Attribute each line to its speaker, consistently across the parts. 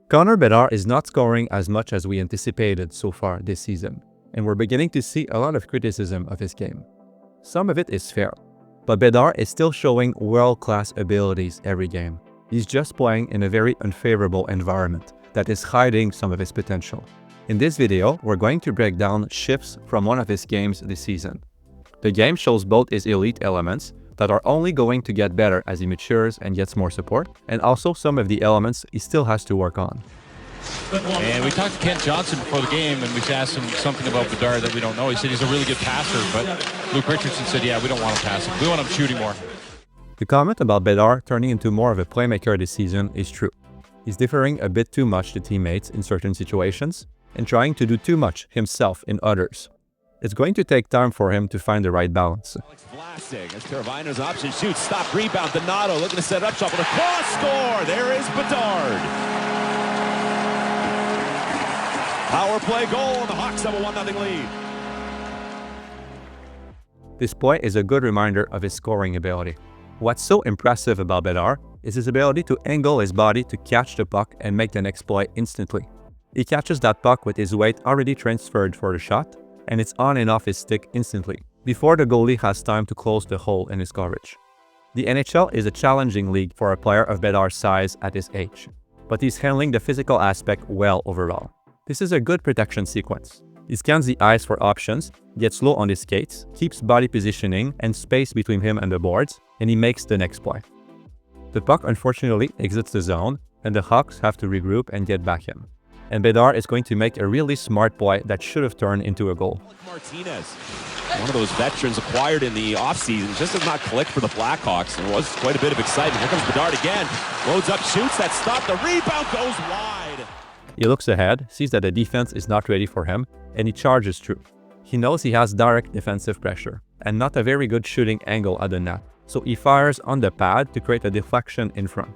Speaker 1: Connor Bedard is not scoring as much as we anticipated so far this season, and we're beginning to see a lot of criticism of his game. Some of it is fair, but Bedard is still showing world-class abilities every game. He's just playing in a very unfavorable environment that is hiding some of his potential. In this video, we're going to break down shifts from one of his games this season. The game shows both his elite elements that are only going to get better as he matures and gets more support, and also some of the elements he still has to work on.
Speaker 2: And we talked to Kent Johnson before the game, and we asked him something about Bedard that we don't know. He said he's a really good passer, but Luke Richardson said, yeah, we don't want him passing. We want him shooting more.
Speaker 1: The comment about Bedard turning into more of a playmaker this season is true. He's differing a bit too much to teammates in certain situations, and trying to do too much himself in others. It's going to take time for him to find the right balance.
Speaker 3: As Caravaino's option shoots, stop, rebound, Donato looking to set up shot with a cross score. There is Bedard. Power play goal, and the Hawks have a 1-0 lead.
Speaker 1: This play is a good reminder of his scoring ability. What's so impressive about Bedard is his ability to angle his body to catch the puck and make the next play instantly. He catches that puck with his weight already transferred for the shot, and it's on and off his stick instantly, before the goalie has time to close the hole in his coverage. The NHL is a challenging league for a player of Bedard's size at his age, but he's handling the physical aspect well overall. This is a good protection sequence. He scans the ice for options, gets low on his skates, keeps body positioning and space between him and the boards, and he makes the next play. The puck unfortunately exits the zone, and the Hawks have to regroup and get back in. And Bedard is going to make a really smart play that should have turned into a goal.
Speaker 3: Martinez, one of those veterans acquired in the offseason, just has not clicked for the Blackhawks. There was quite a bit of excitement. Here comes Bedard again. Loads up, shoots, that stop, the rebound goes wide.
Speaker 1: He looks ahead, sees that the defense is not ready for him, and he charges through. He knows he has direct defensive pressure, and not a very good shooting angle at the net, so he fires on the pad to create a deflection in front.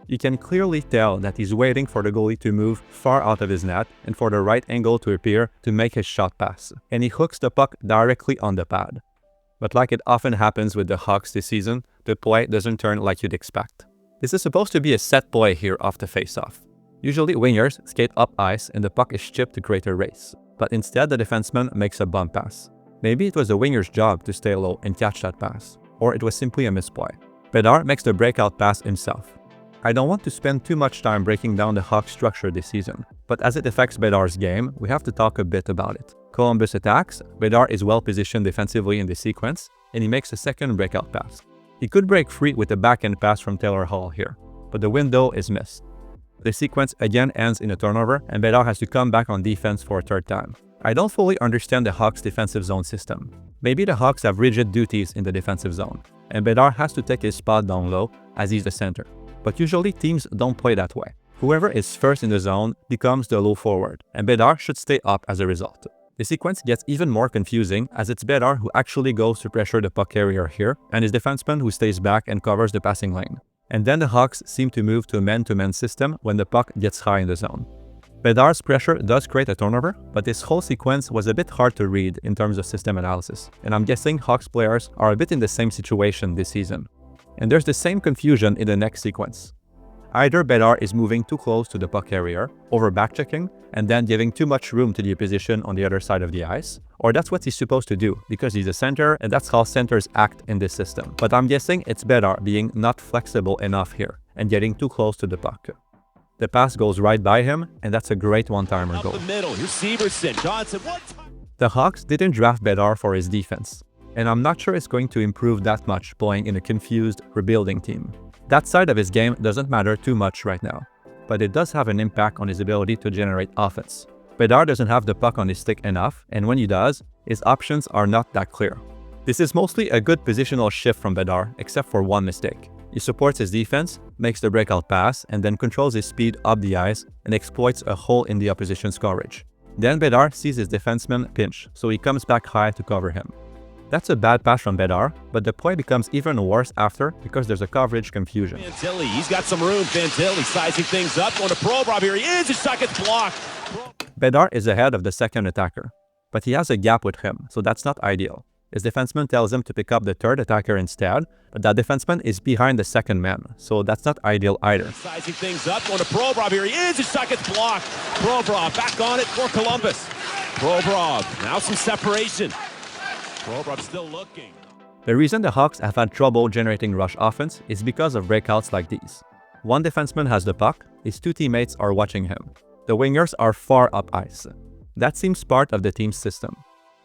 Speaker 1: You can clearly tell that he's waiting for the goalie to move far out of his net and for the right angle to appear to make his shot pass, and he hooks the puck directly on the pad. But like it often happens with the Hawks this season, the play doesn't turn like you'd expect. This is supposed to be a set play here off the face-off. Usually wingers skate up ice and the puck is chipped to create a race, but instead the defenseman makes a bump pass. Maybe it was the winger's job to stay low and catch that pass, or it was simply a misplay. Bedard makes the breakout pass himself. I don't want to spend too much time breaking down the Hawks structure this season, but as it affects Bedard's game, we have to talk a bit about it. Columbus attacks, Bedard is well positioned defensively in the sequence, and he makes a second breakout pass. He could break free with a backhand pass from Taylor Hall here, but the window is missed. The sequence again ends in a turnover, and Bedard has to come back on defense for a third time. I don't fully understand the Hawks' defensive zone system. Maybe the Hawks have rigid duties in the defensive zone, and Bedard has to take his spot down low as he's the center. But usually teams don't play that way. Whoever is first in the zone becomes the low forward, and Bedard should stay up as a result. The sequence gets even more confusing as it's Bedard who actually goes to pressure the puck carrier here, and his defenseman who stays back and covers the passing lane. And then the Hawks seem to move to a man-to-man system when the puck gets high in the zone. Bedard's pressure does create a turnover, but this whole sequence was a bit hard to read in terms of system analysis, and I'm guessing Hawks players are a bit in the same situation this season. And there's the same confusion in the next sequence. Either Bedard is moving too close to the puck carrier, over backchecking, and then giving too much room to the opposition on the other side of the ice, or that's what he's supposed to do, because he's a center and that's how centers act in this system. But I'm guessing it's Bedard being not flexible enough here, and getting too close to the puck. The pass goes right by him, and that's a great one-timer goal.
Speaker 3: The middle, here's Severson, Johnson,
Speaker 1: The Hawks didn't draft Bedard for his defense, and I'm not sure it's going to improve that much playing in a confused, rebuilding team. That side of his game doesn't matter too much right now, but it does have an impact on his ability to generate offense. Bedard doesn't have the puck on his stick enough, and when he does, his options are not that clear. This is mostly a good positional shift from Bedard, except for one mistake. He supports his defense, makes the breakout pass, and then controls his speed up the ice and exploits a hole in the opposition's coverage. Then Bedard sees his defenseman pinch, so he comes back high to cover him. That's a bad pass from Bedard, but the play becomes even worse after because there's a coverage confusion.
Speaker 3: Fantilli, he's got some room. Fantilli sizing things up, going to Provorov. Here he is, his shot gets blocked.
Speaker 1: Bedard is ahead of the second attacker, but he has a gap with him, so that's not ideal. His defenseman tells him to pick up the third attacker instead, but that defenseman is behind the second man, so that's not ideal either.
Speaker 3: Sizing things up, going to Provorov. Here he is. His shot gets blocked. Provorov back on it for Columbus. Provorov, now some separation. Provorov still looking.
Speaker 1: The reason the Hawks have had trouble generating rush offense is because of breakouts like these. One defenseman has the puck, his two teammates are watching him. The wingers are far up ice. That seems part of the team's system.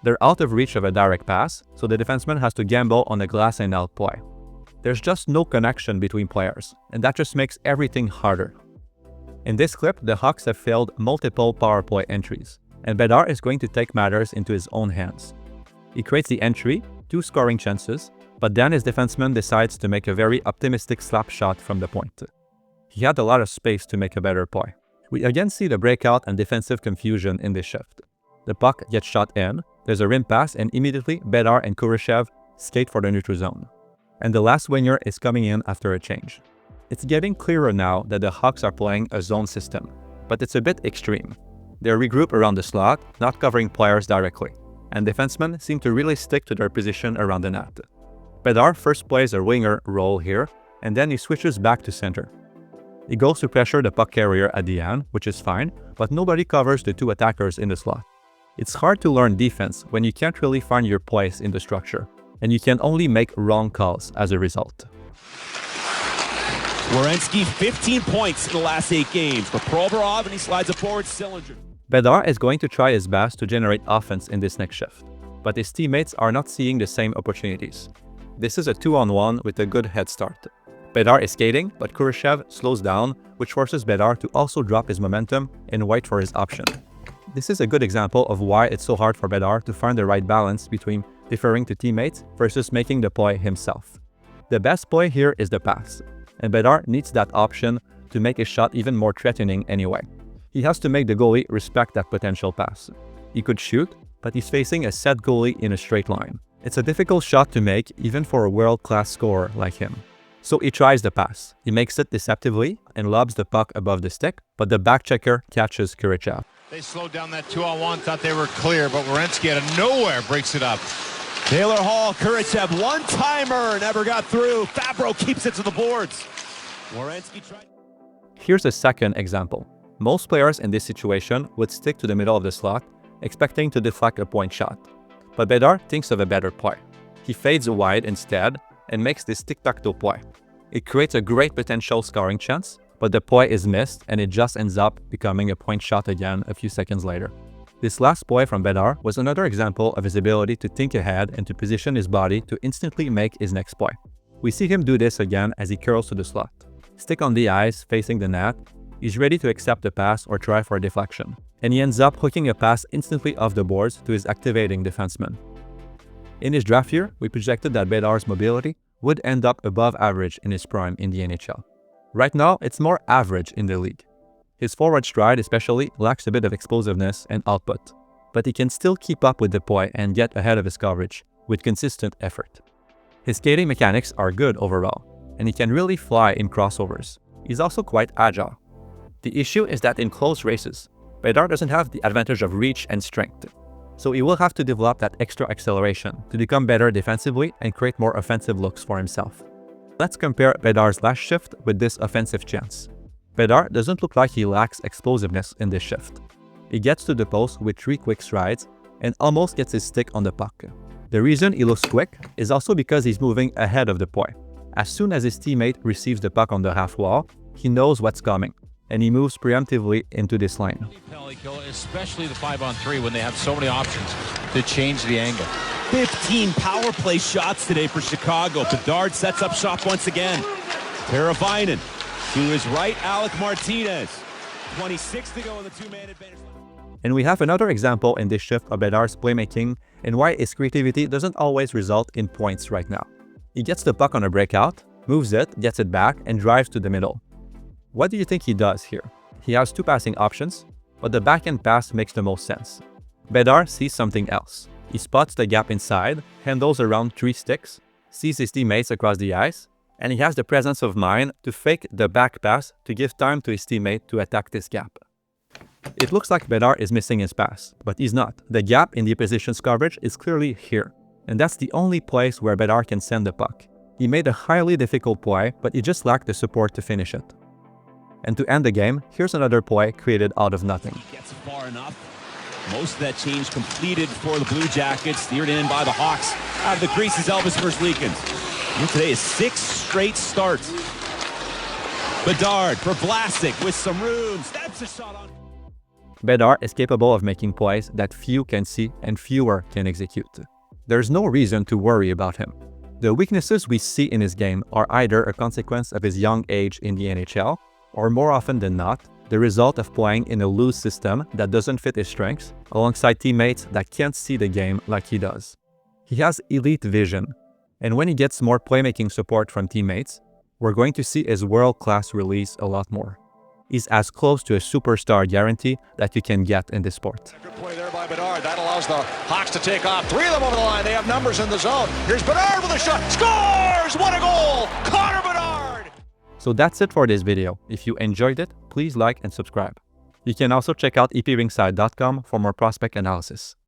Speaker 1: They're out of reach of a direct pass, so the defenseman has to gamble on a glass and out play. There's just no connection between players, and that just makes everything harder. In this clip, the Hawks have failed multiple power play entries, and Bedard is going to take matters into his own hands. He creates the entry, 2 scoring chances, but then his defenseman decides to make a very optimistic slap shot from the point. He had a lot of space to make a better play. We again see the breakout and defensive confusion in this shift. The puck gets shot in, there's a rim pass, and immediately Bedard and Kurashev skate for the neutral zone. And the last winger is coming in after a change. It's getting clearer now that the Hawks are playing a zone system, but it's a bit extreme. They regroup around the slot, not covering players directly, and defensemen seem to really stick to their position around the net. Bedard first plays a winger role here, and then he switches back to center. He goes to pressure the puck carrier at the end, which is fine, but nobody covers the 2 attackers in the slot. It's hard to learn defense when you can't really find your place in the structure, and you can only make wrong calls as a result.
Speaker 3: Werenski, 15 points in the last 8 games for Provorov, and he slides a forward cylinder.
Speaker 1: Bedard is going to try his best to generate offense in this next shift, but his teammates are not seeing the same opportunities. This is a 2-on-1 with a good head start. Bedard is skating, but Kurashev slows down, which forces Bedard to also drop his momentum and wait for his option. This is a good example of why it's so hard for Bedard to find the right balance between deferring to teammates versus making the play himself. The best play here is the pass, and Bedard needs that option to make his shot even more threatening anyway. He has to make the goalie respect that potential pass. He could shoot, but he's facing a set goalie in a straight line. It's a difficult shot to make even for a world-class scorer like him. So he tries the pass. He makes it deceptively and lobs the puck above the stick, but the back checker catches Kurashev.
Speaker 2: They slowed down that 2-on-1, thought they were clear, but Werenski out of nowhere breaks it up.
Speaker 3: Taylor Hall, Kurashev, one-timer, never got through. Fabro keeps it to the boards. Werenski tried.
Speaker 1: Here's a second example. Most players in this situation would stick to the middle of the slot, expecting to deflect a point shot. But Bedard thinks of a better play. He fades wide instead and makes this tic-tac-toe play. It creates a great potential scoring chance, but the play is missed and it just ends up becoming a point shot again a few seconds later. This last play from Bedard was another example of his ability to think ahead and to position his body to instantly make his next play. We see him do this again as he curls to the slot. Stick on the ice, facing the net, he's ready to accept the pass or try for a deflection, and he ends up hooking a pass instantly off the boards to his activating defenseman. In his draft year, we projected that Bedard's mobility would end up above average in his prime in the NHL. Right now, it's more average in the league. His forward stride especially lacks a bit of explosiveness and output, but he can still keep up with the play and get ahead of his coverage with consistent effort. His skating mechanics are good overall, and he can really fly in crossovers. He's also quite agile. The issue is that in close races, Bedard doesn't have the advantage of reach and strength, so he will have to develop that extra acceleration to become better defensively and create more offensive looks for himself. Let's compare Bedard's last shift with this offensive chance. Bedard doesn't look like he lacks explosiveness in this shift. He gets to the post with 3 quick strides and almost gets his stick on the puck. The reason he looks quick is also because he's moving ahead of the play. As soon as his teammate receives the puck on the half wall, he knows what's coming, and he moves preemptively into this lane.
Speaker 2: Especially the 5-on-3 when they have so many options to change the angle.
Speaker 3: 15 power play shots today for Chicago. Bedard sets up shop once again. Teravainen to his right, Alec Martinez. 26 to go in the 2-man advantage.
Speaker 1: And we have another example in this shift of Bedard's playmaking and why his creativity doesn't always result in points right now. He gets the puck on a breakout, moves it, gets it back, and drives to the middle. What do you think he does here? He has 2 passing options, but the backhand pass makes the most sense. Bedard sees something else. He spots the gap inside, handles around 3 sticks, sees his teammates across the ice, and he has the presence of mind to fake the back pass to give time to his teammate to attack this gap. It looks like Bedard is missing his pass, but he's not. The gap in the opposition's coverage is clearly here, and that's the only place where Bedard can send the puck. He made a highly difficult play, but he just lacked the support to finish it. And to end the game, here's another play created out of nothing.
Speaker 3: Gets far enough. Most of that change completed for the Blue Jackets, steered in by the Hawks. Out of the crease is Elvis Versleekens. Today is 6 straight starts. Bedard for Vlasic with some room. Steps a shot on.
Speaker 1: Bedard is capable of making plays that few can see and fewer can execute. There's no reason to worry about him. The weaknesses we see in his game are either a consequence of his young age in the NHL, or more often than not, the result of playing in a loose system that doesn't fit his strengths, alongside teammates that can't see the game like he does. He has elite vision, and when he gets more playmaking support from teammates, we're going to see his world-class release a lot more. He's as close to a superstar guarantee that you can get in this sport.
Speaker 4: Good play there by Bedard. That allows the Hawks to take off. 3 of them over the line. They have numbers in the zone. Here's Bedard with a shot. Scores! What a goal! Connor Bedard!
Speaker 1: So that's it for this video. If you enjoyed it, please like and subscribe. You can also check out epringside.com for more prospect analysis.